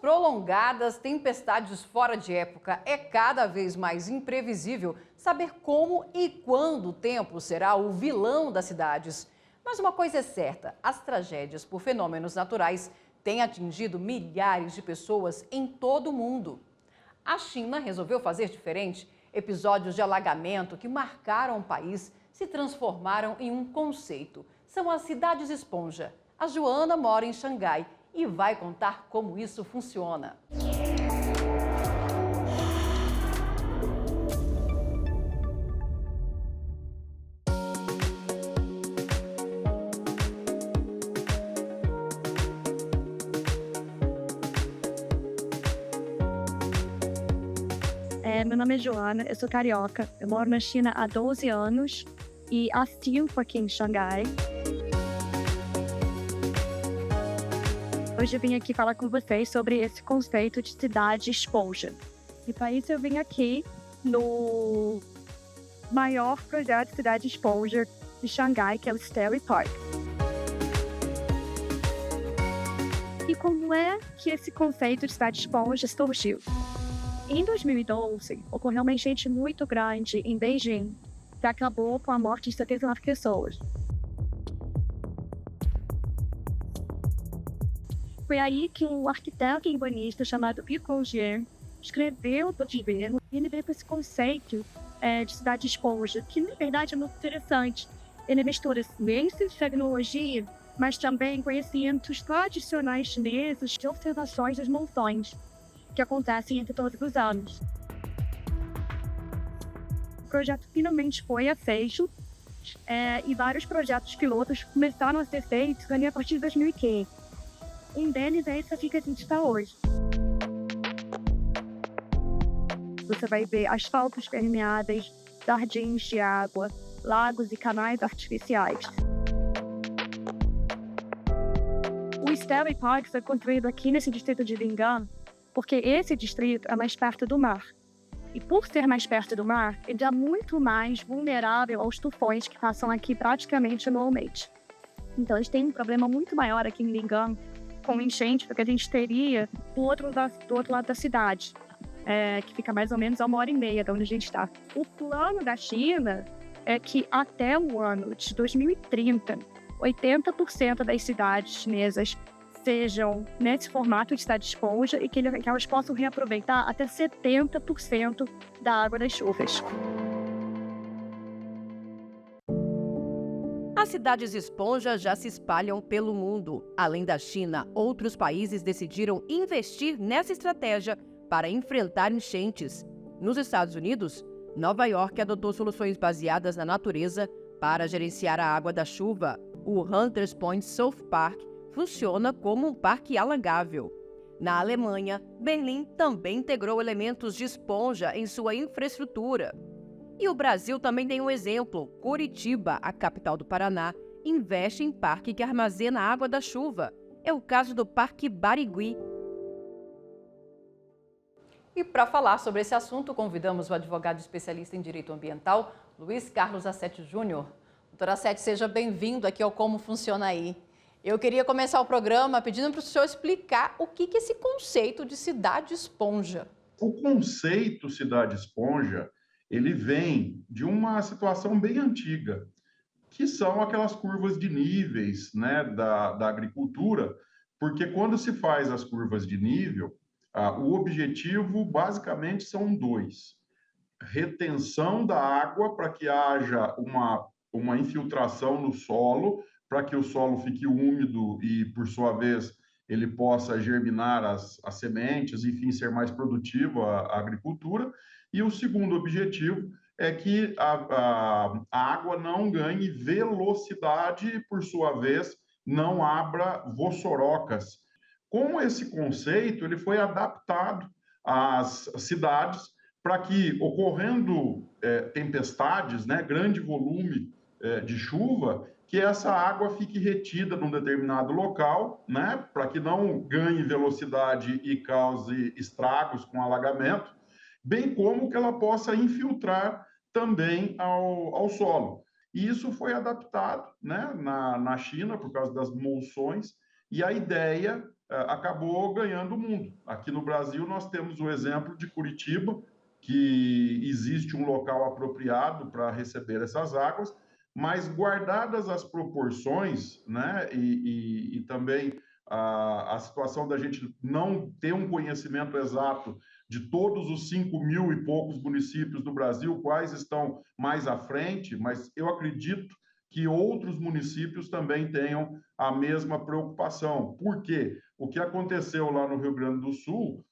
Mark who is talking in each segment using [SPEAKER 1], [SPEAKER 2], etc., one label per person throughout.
[SPEAKER 1] prolongadas, tempestades fora de época, é cada vez mais imprevisível saber como e quando o tempo será o vilão das cidades. Mas uma coisa é certa, as tragédias por fenômenos naturais têm atingido milhares de pessoas em todo o mundo. A China resolveu fazer diferente. Episódios de alagamento que marcaram o país se transformaram em um conceito. São as cidades esponja. A Joana mora em Xangai e vai contar como isso funciona.
[SPEAKER 2] Meu nome é Joana, eu sou carioca, eu moro na China há 12 anos e há 5 aqui em Xangai. Hoje eu vim aqui falar com vocês sobre esse conceito de cidade esponja. E para isso eu vim aqui no maior projeto de cidade esponja de Xangai, que é o Starry Park. E como é que esse conceito de cidade esponja surgiu? Em 2012, ocorreu uma enchente muito grande em Beijing, que acabou com a morte de 79 pessoas. Foi aí que um arquiteto e urbanista chamado Pi Congé escreveu o governo e ele veio com esse conceito de cidade esponja, que na verdade é muito interessante. Ele mistura ciência e tecnologia, mas também conhecimentos tradicionais chineses de observações das montanhas, que acontecem entre todos os anos. O projeto finalmente foi aceito e vários projetos pilotos começaram a ser feitos ali a partir de 2015. Um deles é esse aqui que a gente está hoje. Você vai ver asfaltos permeáveis, jardins de água, lagos e canais artificiais. O Starry Park foi construído aqui nesse distrito de Lingang, porque esse distrito é mais perto do mar. E por ser mais perto do mar, ele é muito mais vulnerável aos tufões que passam aqui praticamente anualmente. Então, eles têm um problema muito maior aqui em Lingang com enchente do que a gente teria do outro lado da cidade, que fica mais ou menos a 1h30 de onde a gente está. O plano da China é que até o ano de 2030, 80% das cidades chinesas sejam nesse formato de cidade esponja e que elas possam reaproveitar até 70% da água das chuvas.
[SPEAKER 1] As cidades esponja já se espalham pelo mundo. Além da China, outros países decidiram investir nessa estratégia para enfrentar enchentes. Nos Estados Unidos, Nova York adotou soluções baseadas na natureza para gerenciar a água da chuva. O Hunters Point South Park funciona como um parque alagável. Na Alemanha, Berlim também integrou elementos de esponja em sua infraestrutura. E o Brasil também tem um exemplo. Curitiba, a capital do Paraná, investe em parque que armazena a água da chuva. É o caso do Parque Barigui. E para falar sobre esse assunto, convidamos o advogado especialista em direito ambiental, Luiz Carlos Assetti Júnior. Doutor Assetti, seja bem-vindo aqui ao Como Funciona Aí. Eu queria começar o programa pedindo para o senhor explicar o que é esse conceito de cidade esponja.
[SPEAKER 3] O conceito cidade esponja, ele vem de uma situação bem antiga, que são aquelas curvas de níveis, né, da agricultura, porque quando se faz as curvas de nível, o objetivo basicamente são dois: retenção da água para que haja uma infiltração no solo, para que o solo fique úmido e, por sua vez, ele possa germinar as sementes, enfim, ser mais produtivo a agricultura. E o segundo objetivo é que a água não ganhe velocidade e, por sua vez, não abra vossorocas. Com esse conceito, ele foi adaptado às cidades para que, ocorrendo tempestades, né, grande volume de chuva, que essa água fique retida num determinado local, né, para que não ganhe velocidade e cause estragos com alagamento, bem como que ela possa infiltrar também ao solo. E isso foi adaptado, né, na China, por causa das monções, e a ideia acabou ganhando o mundo. Aqui no Brasil, nós temos o exemplo de Curitiba, que existe um local apropriado para receber essas águas, mas guardadas as proporções, né, e também a situação da gente não ter um conhecimento exato de todos os 5.000 e poucos municípios do Brasil, quais estão mais à frente, mas eu acredito que outros municípios também tenham a mesma preocupação. Por quê? O que aconteceu lá no Rio Grande do Sul,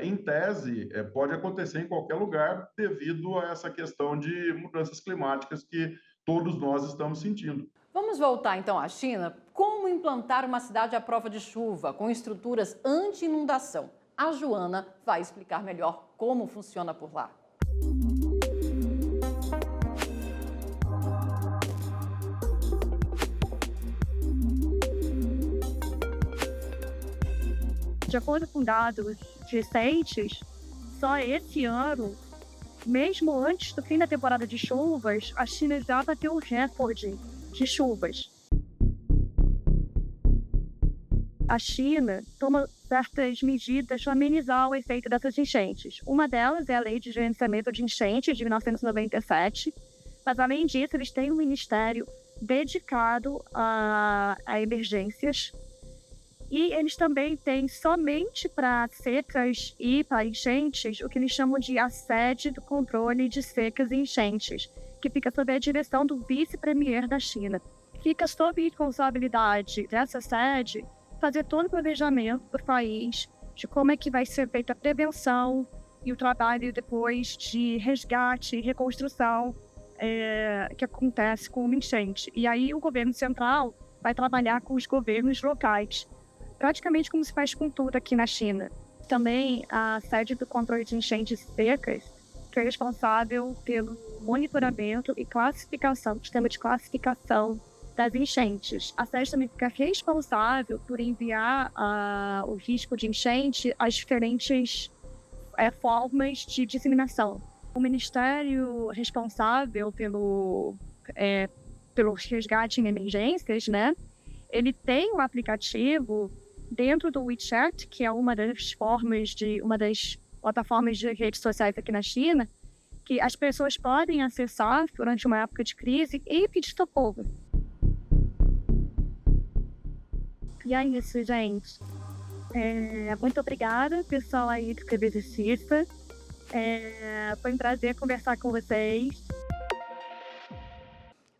[SPEAKER 3] em tese, pode acontecer em qualquer lugar devido a essa questão de mudanças climáticas que todos nós estamos sentindo.
[SPEAKER 1] Vamos voltar então à China. Como implantar uma cidade à prova de chuva, com estruturas anti-inundação? A Joana vai explicar melhor como funciona por lá.
[SPEAKER 2] De acordo com dados recentes, só esse ano, mesmo antes do fim da temporada de chuvas, a China já bateu o recorde de chuvas. A China toma certas medidas para amenizar o efeito dessas enchentes. Uma delas é a Lei de Gerenciamento de Enchentes de 1997, mas além disso, eles têm um ministério dedicado a emergências. E eles também têm, somente para secas e para enchentes, o que eles chamam de a sede do controle de secas e enchentes, que fica sob a direção do vice-premier da China. Fica sob responsabilidade dessa sede fazer todo o planejamento do país, de como é que vai ser feita a prevenção e o trabalho depois de resgate e reconstrução que acontece com uma enchente. E aí o governo central vai trabalhar com os governos locais, praticamente como se faz com tudo aqui na China. Também a sede do controle de enchentes secas, que é responsável pelo monitoramento e classificação, sistema de classificação das enchentes. A sede também fica responsável por enviar o risco de enchente às diferentes formas de disseminação. O ministério responsável pelo resgate em emergências, né, ele tem um aplicativo dentro do WeChat, que é uma das plataformas de redes sociais aqui na China, que as pessoas podem acessar durante uma época de crise e pedir socorro. E é isso, gente. Muito obrigada, pessoal aí do QBDcista. Foi um prazer conversar com vocês.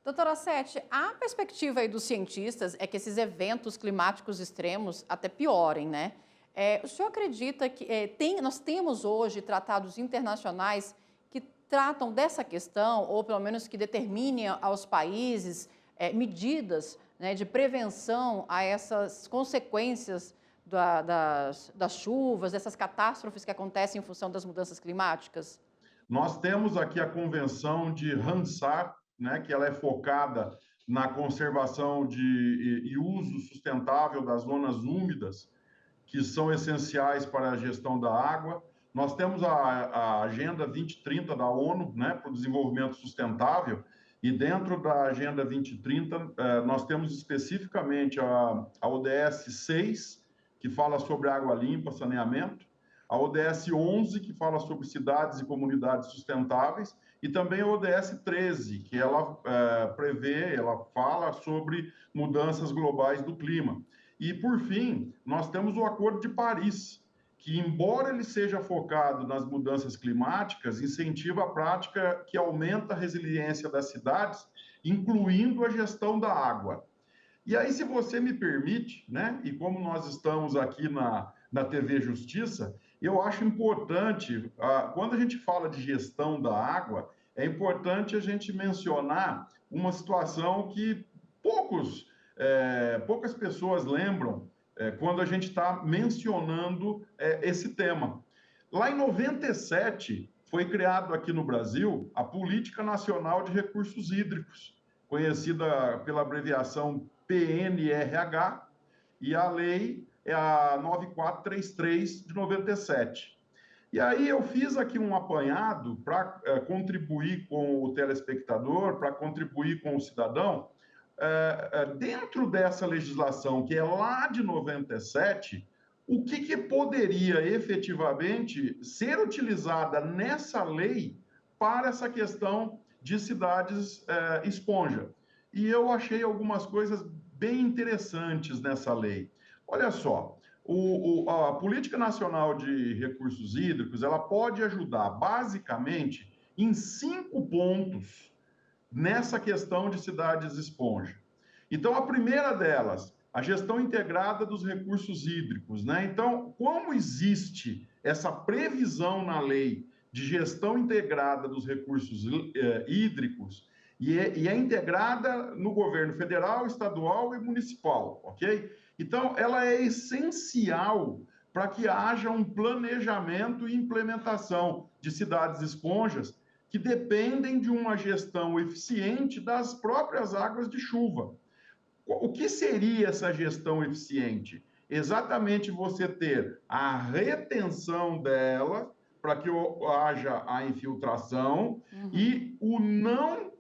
[SPEAKER 1] Doutora Sete, a perspectiva aí dos cientistas é que esses eventos climáticos extremos até piorem, né? O senhor acredita que nós temos hoje tratados internacionais que tratam dessa questão, ou pelo menos que determinem aos países medidas, né, de prevenção a essas consequências das chuvas, dessas catástrofes que acontecem em função das mudanças climáticas?
[SPEAKER 3] Nós temos aqui a Convenção de Ramsar, né, que ela é focada na conservação e uso sustentável das zonas úmidas, que são essenciais para a gestão da água. Nós temos a Agenda 2030 da ONU, né, para o desenvolvimento sustentável, e dentro da Agenda 2030 nós temos especificamente a ODS 6, que fala sobre água limpa, saneamento, a ODS 11, que fala sobre cidades e comunidades sustentáveis, e também a ODS 13, que ela ela fala sobre mudanças globais do clima. E, por fim, nós temos o Acordo de Paris, que, embora ele seja focado nas mudanças climáticas, incentiva a prática que aumenta a resiliência das cidades, incluindo a gestão da água. E aí, se você me permite, né, e como nós estamos aqui na TV Justiça, eu acho importante, quando a gente fala de gestão da água, é importante a gente mencionar uma situação que poucas pessoas lembram quando a gente está mencionando esse tema. Lá em 97, foi criado aqui no Brasil a Política Nacional de Recursos Hídricos, conhecida pela abreviação PNRH, e a lei é a 9433 de 97. E aí eu fiz aqui um apanhado para contribuir com o telespectador, para contribuir com o cidadão. Dentro dessa legislação, que é lá de 97, o que poderia efetivamente ser utilizada nessa lei para essa questão de cidades esponja. E eu achei algumas coisas bem interessantes nessa lei. Olha só, a Política Nacional de Recursos Hídricos, ela pode ajudar basicamente em 5 pontos nessa questão de cidades esponja. Então, a primeira delas, a gestão integrada dos recursos hídricos, né? Então, como existe essa previsão na lei de gestão integrada dos recursos hídricos e é integrada no governo federal, estadual e municipal, ok? Então, ela é essencial para que haja um planejamento e implementação de cidades esponjas que dependem de uma gestão eficiente das próprias águas de chuva. O que seria essa gestão eficiente? Exatamente você ter a retenção dela para que haja a infiltração e o não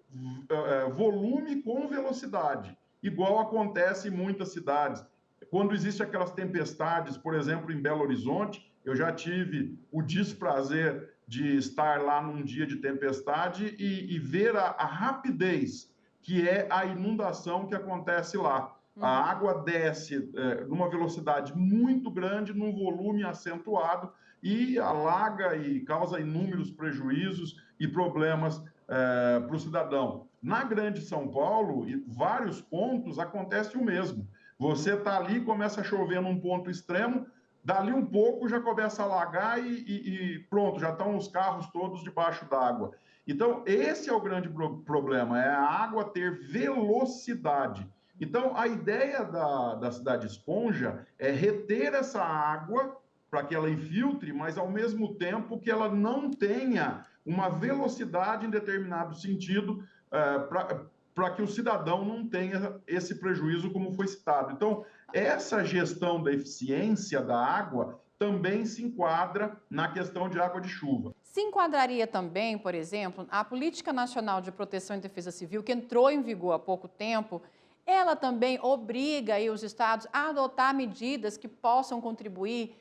[SPEAKER 3] volume com velocidade, igual acontece em muitas cidades. Quando existem aquelas tempestades, por exemplo, em Belo Horizonte, eu já tive o desprazer de estar lá num dia de tempestade e ver a rapidez que é a inundação que acontece lá. A água desce numa velocidade muito grande, num volume acentuado, e alaga e causa inúmeros prejuízos e problemas para o cidadão. Na Grande São Paulo, em vários pontos, acontece o mesmo. Você está ali, começa a chover num ponto extremo, dali um pouco já começa a alagar e pronto, já estão os carros todos debaixo d'água. Então, esse é o grande problema, é a água ter velocidade. Então, a ideia da cidade esponja é reter essa água para que ela infiltre, mas ao mesmo tempo que ela não tenha uma velocidade em determinado sentido para que o cidadão não tenha esse prejuízo, como foi citado. Então, essa gestão da eficiência da água também se enquadra na questão de água de chuva.
[SPEAKER 4] Se enquadraria também, por exemplo, a Política Nacional de Proteção e Defesa Civil, que entrou em vigor há pouco tempo, ela também obriga aí os estados a adotar medidas que possam contribuir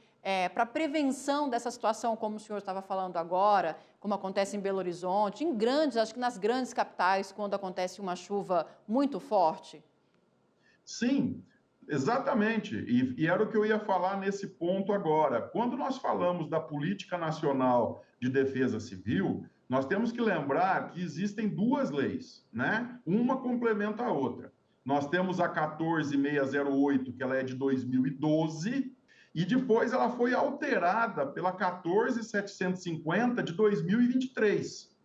[SPEAKER 4] para a prevenção dessa situação, como o senhor estava falando agora, como acontece em Belo Horizonte, em grandes, acho que nas grandes capitais, quando acontece uma chuva muito forte?
[SPEAKER 3] Sim, exatamente. E era o que eu ia falar nesse ponto agora. Quando nós falamos da Política Nacional de Defesa Civil, nós temos que lembrar que existem 2 leis, né? Uma complementa a outra. Nós temos a 14608, que ela é de 2012, e depois ela foi alterada pela 14750 de 2023.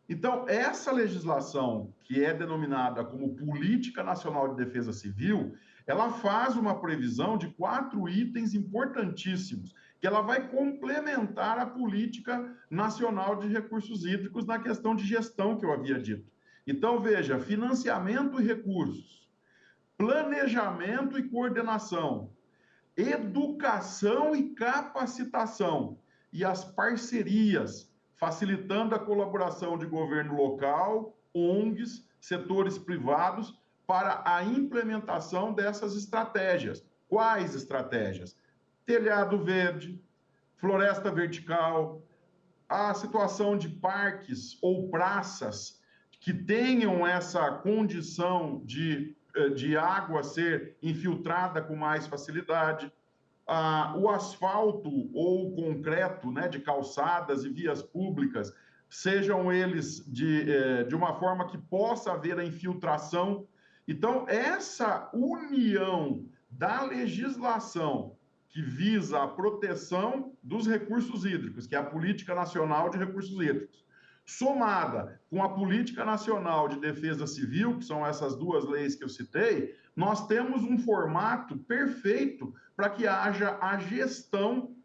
[SPEAKER 3] Então, essa legislação, que é denominada como Política Nacional de Defesa Civil, ela faz uma previsão de 4 itens importantíssimos, que ela vai complementar a Política Nacional de Recursos Hídricos na questão de gestão que eu havia dito. Então, veja, financiamento e recursos, planejamento e coordenação, educação e capacitação, e as parcerias, facilitando a colaboração de governo local, ONGs, setores privados, para a implementação dessas estratégias. Quais estratégias? Telhado verde, floresta vertical, a situação de parques ou praças que tenham essa condição de água ser infiltrada com mais facilidade, o asfalto ou o concreto, né, de calçadas e vias públicas, sejam eles de uma forma que possa haver a infiltração. Então, essa união da legislação que visa a proteção dos recursos hídricos, que é a Política Nacional de Recursos Hídricos, somada com a Política Nacional de Defesa Civil, que são essas 2 leis que eu citei, nós temos um formato perfeito para que haja a gestão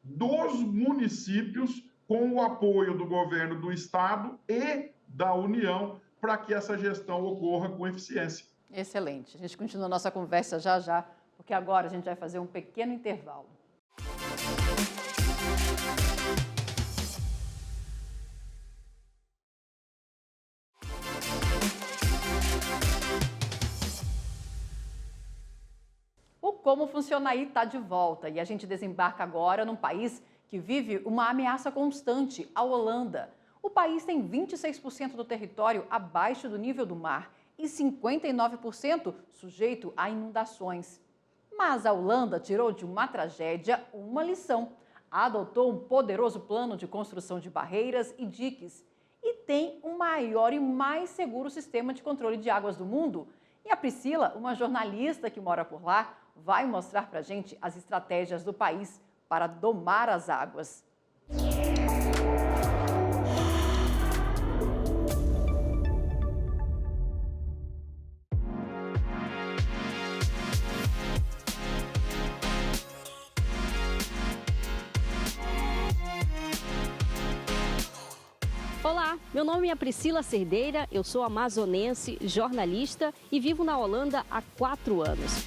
[SPEAKER 3] dos municípios com o apoio do governo do estado e da União para que essa gestão ocorra com eficiência.
[SPEAKER 4] Excelente. A gente continua a nossa conversa já já, porque agora a gente vai fazer um pequeno intervalo. O Como Funciona Aí está de volta e a gente desembarca agora num país que vive uma ameaça constante, a Holanda. O país tem 26% do território abaixo do nível do mar e 59% sujeito a inundações. Mas a Holanda tirou de uma tragédia uma lição. Adotou um poderoso plano de construção de barreiras e diques e tem o maior e mais seguro sistema de controle de águas do mundo. E a Priscila, uma jornalista que mora por lá, vai mostrar para a gente as estratégias do país para domar as águas.
[SPEAKER 5] Olá, meu nome é Priscila Cerdeira, eu sou amazonense, jornalista e vivo na Holanda há 4 anos.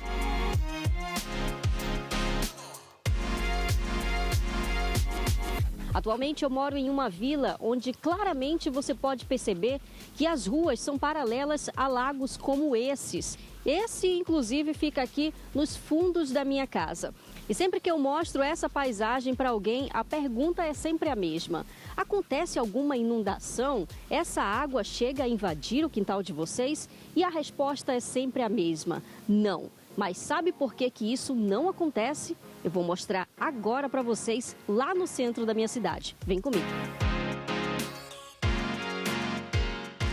[SPEAKER 5] Atualmente eu moro em uma vila onde claramente você pode perceber que as ruas são paralelas a lagos como esses. Esse, inclusive, fica aqui nos fundos da minha casa. E sempre que eu mostro essa paisagem para alguém, a pergunta é sempre a mesma. Acontece alguma inundação? Essa água chega a invadir o quintal de vocês? E a resposta é sempre a mesma: não. Mas sabe por que isso não acontece? Eu vou mostrar agora para vocês lá no centro da minha cidade. Vem comigo.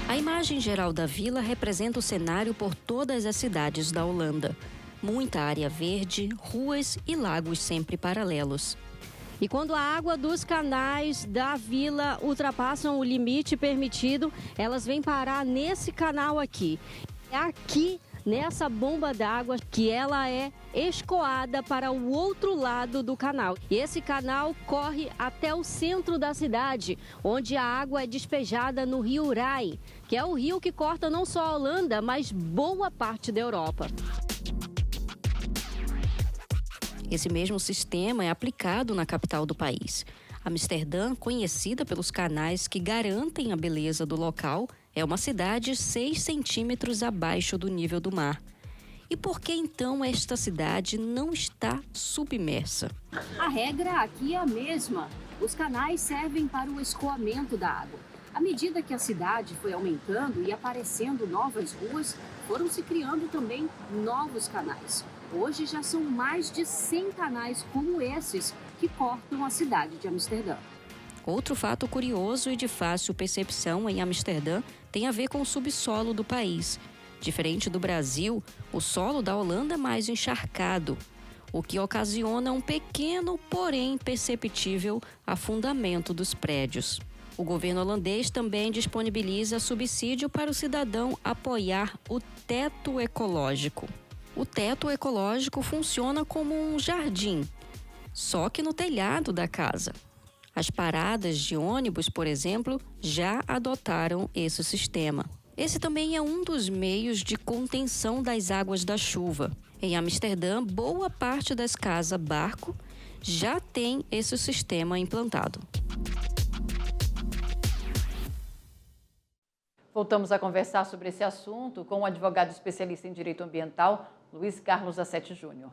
[SPEAKER 5] A imagem geral da vila representa o cenário por todas as cidades da Holanda. Muita área verde, ruas e lagos sempre paralelos. E quando a água dos canais da vila ultrapassam o limite permitido, elas vêm parar nesse canal aqui. É aqui, nessa bomba d'água, que ela é escoada para o outro lado do canal. E esse canal corre até o centro da cidade, onde a água é despejada no rio Rijn, que é o rio que corta não só a Holanda, mas boa parte da Europa. Esse mesmo sistema é aplicado na capital do país. Amsterdã, conhecida pelos canais que garantem a beleza do local, é uma cidade 6 centímetros abaixo do nível do mar. E por que então esta cidade não está submersa?
[SPEAKER 6] A regra aqui é a mesma. Os canais servem para o escoamento da água. À medida que a cidade foi aumentando e aparecendo novas ruas, foram se criando também novos canais. Hoje já são mais de 100 canais como esses que cortam a cidade de Amsterdã.
[SPEAKER 5] Outro fato curioso e de fácil percepção em Amsterdã tem a ver com o subsolo do país. Diferente do Brasil, o solo da Holanda é mais encharcado, o que ocasiona um pequeno, porém perceptível, afundamento dos prédios. O governo holandês também disponibiliza subsídio para o cidadão apoiar o teto ecológico. O teto ecológico funciona como um jardim, só que no telhado da casa. As paradas de ônibus, por exemplo, já adotaram esse sistema. Esse também é um dos meios de contenção das águas da chuva. Em Amsterdã, boa parte das casas-barco já tem esse sistema implantado.
[SPEAKER 4] Voltamos a conversar sobre esse assunto com o advogado especialista em direito ambiental, Luiz Carlos Asset Júnior.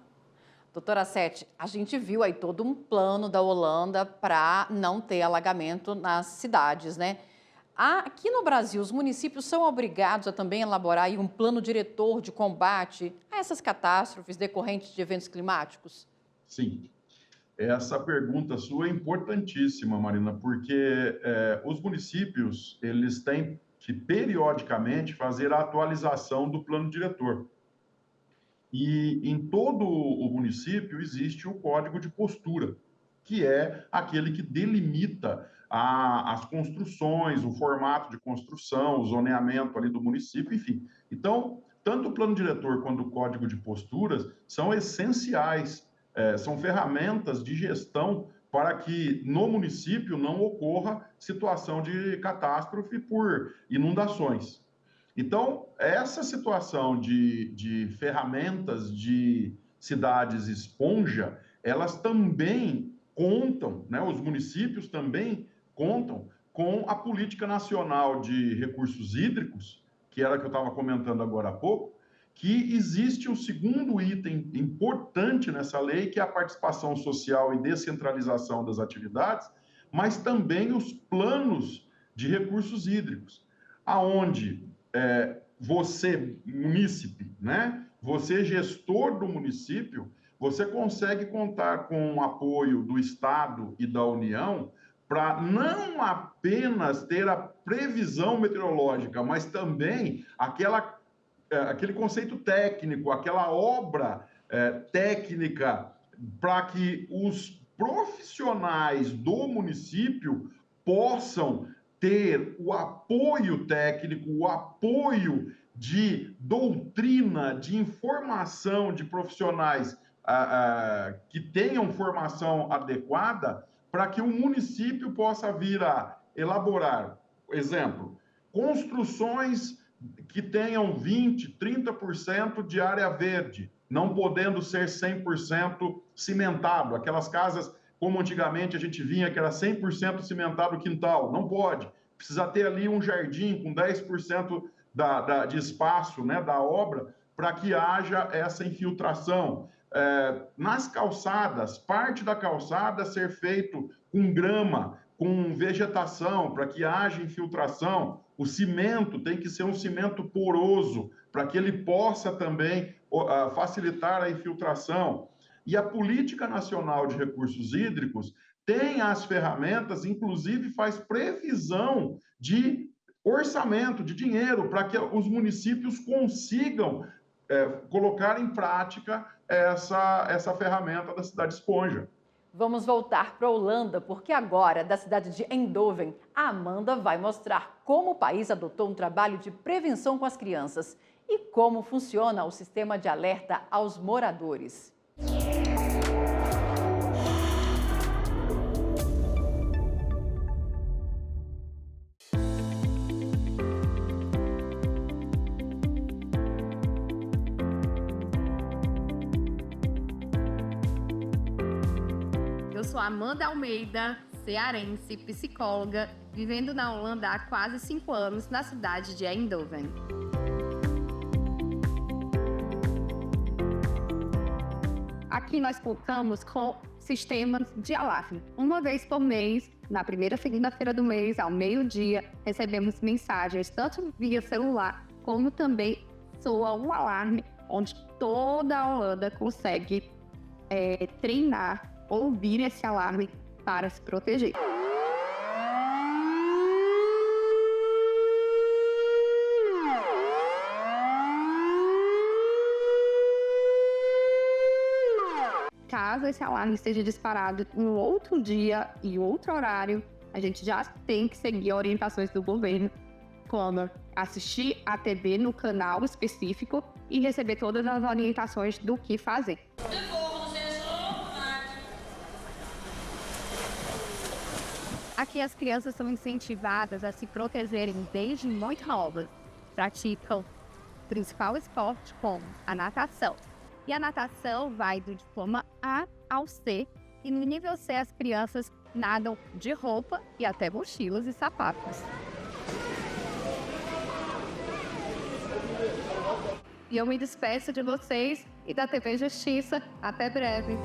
[SPEAKER 4] Doutora Asset, a gente viu aí todo um plano da Holanda para não ter alagamento nas cidades, né? Aqui no Brasil, os municípios são obrigados a também elaborar aí um plano diretor de combate a essas catástrofes decorrentes de eventos climáticos?
[SPEAKER 3] Sim. Essa pergunta sua é importantíssima, Marina, porque os municípios, eles têm que periodicamente fazer a atualização do plano diretor. E em todo o município existe o código de postura, que é aquele que delimita as construções, o formato de construção, o zoneamento ali do município, enfim. Então, tanto o plano diretor quanto o código de posturas são essenciais, são ferramentas de gestão para que no município não ocorra situação de catástrofe por inundações. Então, essa situação de ferramentas de cidades esponja, elas também contam, né, os municípios também contam com a Política Nacional de Recursos Hídricos, que era a que eu estava comentando agora há pouco, que existe um segundo item importante nessa lei, que é a participação social e descentralização das atividades, mas também os planos de recursos hídricos, aonde você, munícipe, né? Você, gestor do município, você consegue contar com o apoio do Estado e da União para não apenas ter a previsão meteorológica, mas também aquele conceito técnico, aquela obra técnica, para que os profissionais do município possam ter o apoio técnico, o apoio de doutrina, de informação de profissionais que tenham formação adequada, para que o município possa vir a elaborar, exemplo, construções que tenham 20%, 30% de área verde, não podendo ser 100% cimentado. Aquelas casas, como antigamente a gente vinha, que era 100% cimentado o quintal, não pode. Precisa ter ali um jardim com 10% de espaço, né, da obra, para que haja essa infiltração. Nas calçadas, parte da calçada ser feito com grama, com vegetação, para que haja infiltração. O cimento tem que ser um cimento poroso, para que ele possa também facilitar a infiltração. E a Política Nacional de Recursos Hídricos tem as ferramentas, inclusive faz previsão de orçamento, de dinheiro, para que os municípios consigam colocar em prática essa ferramenta da Cidade Esponja.
[SPEAKER 4] Vamos voltar para a Holanda, porque agora, da cidade de Eindhoven, a Amanda vai mostrar como o país adotou um trabalho de prevenção com as crianças e como funciona o sistema de alerta aos moradores.
[SPEAKER 7] Eu sou Amanda Almeida, cearense, psicóloga, vivendo na Holanda há quase 5 anos, na cidade de Eindhoven. Aqui nós contamos com sistemas de alarme. Uma vez por mês, na primeira segunda-feira do mês, ao meio-dia, recebemos mensagens tanto via celular, como também soa um alarme, onde toda a Holanda consegue treinar, ouvir esse alarme para se proteger. Caso esse alarme esteja disparado em outro dia e outro horário, a gente já tem que seguir orientações do governo, como assistir a TV no canal específico e receber todas as orientações do que fazer. Aqui as crianças são incentivadas a se protegerem desde muito novas. Praticam o principal esporte como a natação. E a natação vai do diploma A ao C. E no nível C as crianças nadam de roupa e até mochilas e sapatos. E eu me despeço de vocês e da TV Justiça. Até breve.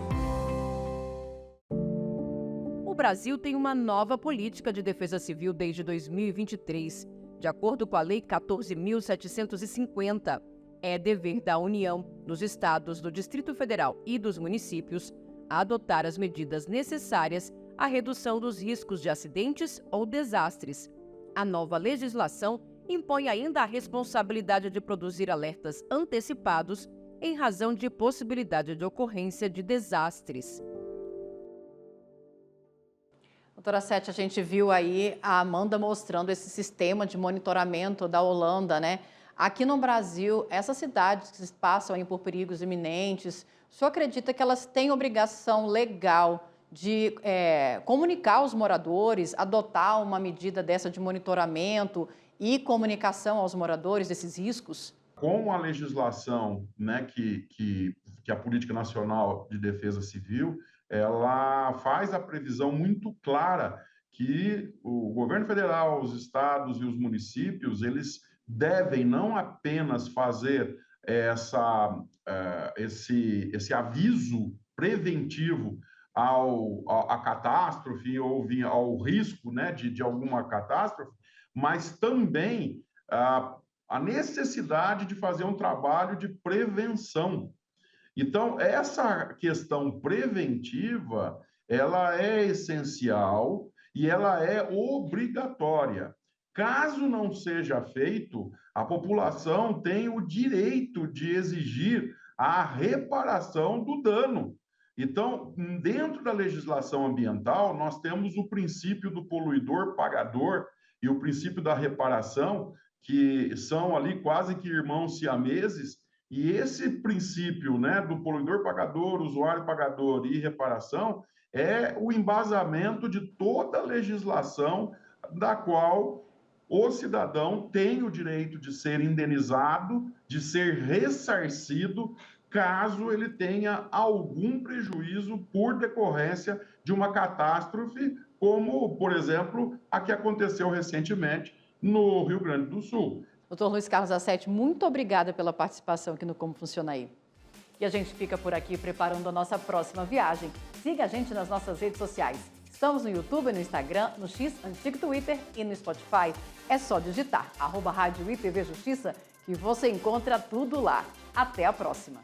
[SPEAKER 1] O Brasil tem uma nova política de defesa civil desde 2023. De acordo com a Lei 14.750, é dever da União, dos estados, do Distrito Federal e dos municípios adotar as medidas necessárias à redução dos riscos de acidentes ou desastres. A nova legislação impõe ainda a responsabilidade de produzir alertas antecipados em razão de possibilidade de ocorrência de desastres.
[SPEAKER 4] Doutora Sete, a gente viu aí a Amanda mostrando esse sistema de monitoramento da Holanda, né? Aqui no Brasil, essas cidades que passam aí por perigos iminentes, o senhor acredita que elas têm obrigação legal de comunicar aos moradores, adotar uma medida dessa de monitoramento e comunicação aos moradores desses riscos?
[SPEAKER 3] Com a legislação, né, que a Política Nacional de Defesa Civil, ela faz a previsão muito clara que o governo federal, os estados e os municípios, eles devem não apenas fazer esse aviso preventivo à catástrofe ou ao risco, né, de alguma catástrofe, mas também a necessidade de fazer um trabalho de prevenção. Então, essa questão preventiva, ela é essencial e ela é obrigatória. Caso não seja feito, a população tem o direito de exigir a reparação do dano. Então, dentro da legislação ambiental, nós temos o princípio do poluidor-pagador e o princípio da reparação, que são ali quase que irmãos siameses, e esse princípio, né, do poluidor-pagador, usuário-pagador e reparação é o embasamento de toda a legislação da qual o cidadão tem o direito de ser indenizado, de ser ressarcido, caso ele tenha algum prejuízo por decorrência de uma catástrofe, como, por exemplo, a que aconteceu recentemente no Rio Grande do Sul.
[SPEAKER 4] Doutor Luiz Carlos Assetti, muito obrigada pela participação aqui no Como Funciona Aí. E a gente fica por aqui preparando a nossa próxima viagem. Siga a gente nas nossas redes sociais. Estamos no YouTube, no Instagram, no X, antigo Twitter e no Spotify. É só digitar @Rádio IPV Justiça que você encontra tudo lá. Até a próxima!